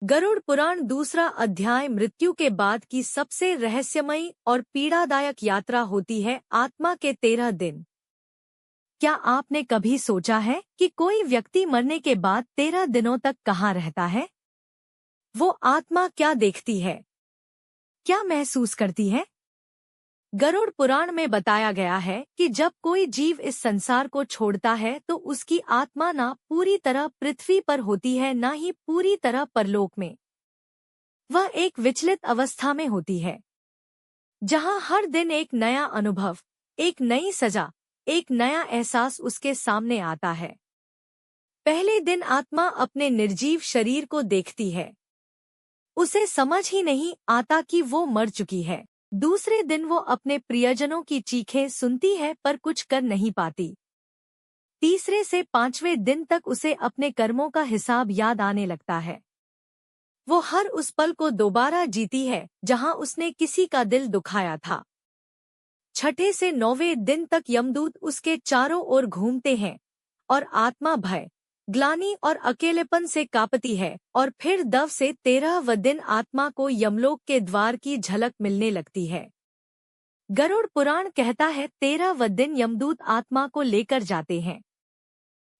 गरुड़ पुराण दूसरा अध्याय मृत्यु के बाद की सबसे रहस्यमयी और पीड़ादायक यात्रा होती है आत्मा के 13 दिन। क्या आपने कभी सोचा है कि कोई व्यक्ति मरने के बाद 13 दिनों तक कहाँ रहता है? वो आत्मा क्या देखती है, क्या महसूस करती है? गरुड़ पुराण में बताया गया है कि जब कोई जीव इस संसार को छोड़ता है तो उसकी आत्मा ना पूरी तरह पृथ्वी पर होती है, ना ही पूरी तरह परलोक में। वह एक विचलित अवस्था में होती है, जहां हर दिन एक नया अनुभव, एक नई सजा, एक नया एहसास उसके सामने आता है। पहले दिन आत्मा अपने निर्जीव शरीर को देखती है। उसे समझ ही नहीं आता कि वो मर चुकी है। दूसरे दिन वो अपने प्रियजनों की चीखें सुनती है पर कुछ कर नहीं पाती। तीसरे से 5वें दिन तक उसे अपने कर्मों का हिसाब याद आने लगता है। वो हर उस पल को दोबारा जीती है जहां उसने किसी का दिल दुखाया था। 6ठे से 9वें दिन तक यमदूत उसके चारों ओर घूमते हैं और आत्मा भय, ग्लानि और अकेलेपन से कांपती है। और फिर 10 से 13वें दिन आत्मा को यमलोक के द्वार की झलक मिलने लगती है। गरुड़ पुराण कहता है 13वें दिन यमदूत आत्मा को लेकर जाते हैं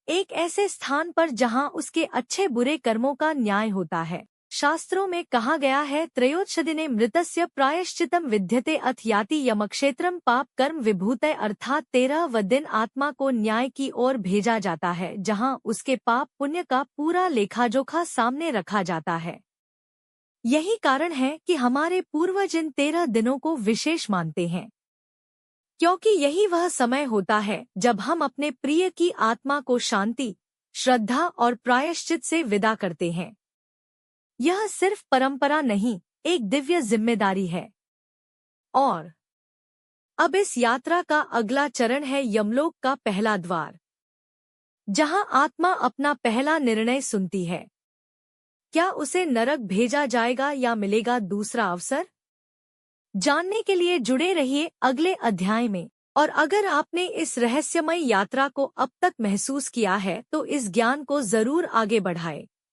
एक ऐसे स्थान पर जहां उसके अच्छे बुरे कर्मों का न्याय होता है। शास्त्रों में कहा गया है त्रयोदशदिने मृतस्य प्रायश्चितम विद्यते अथ याति यमक्षेत्रम पाप कर्म विभूतय, अर्थात 13वें दिन आत्मा को न्याय की ओर भेजा जाता है जहां उसके पाप पुण्य का पूरा लेखाजोखा सामने रखा जाता है। यही कारण है कि हमारे पूर्वज इन 13 दिनों को विशेष मानते हैं, क्योंकि यही वह समय होता है जब हम अपने प्रिय की आत्मा को शांति, श्रद्धा और प्रायश्चित से विदा करते हैं। यह सिर्फ परंपरा नहीं, एक दिव्य जिम्मेदारी है। और अब इस यात्रा का अगला चरण है यमलोक का पहला द्वार, जहां आत्मा अपना पहला निर्णय सुनती है। क्या उसे नरक भेजा जाएगा या मिलेगा दूसरा अवसर? जानने के लिए जुड़े रहिए अगले अध्याय में। और अगर आपने इस रहस्यमय यात्रा को अब तक महसूस किया है तो इस ज्ञान को जरूर आगे बढ़ाएं।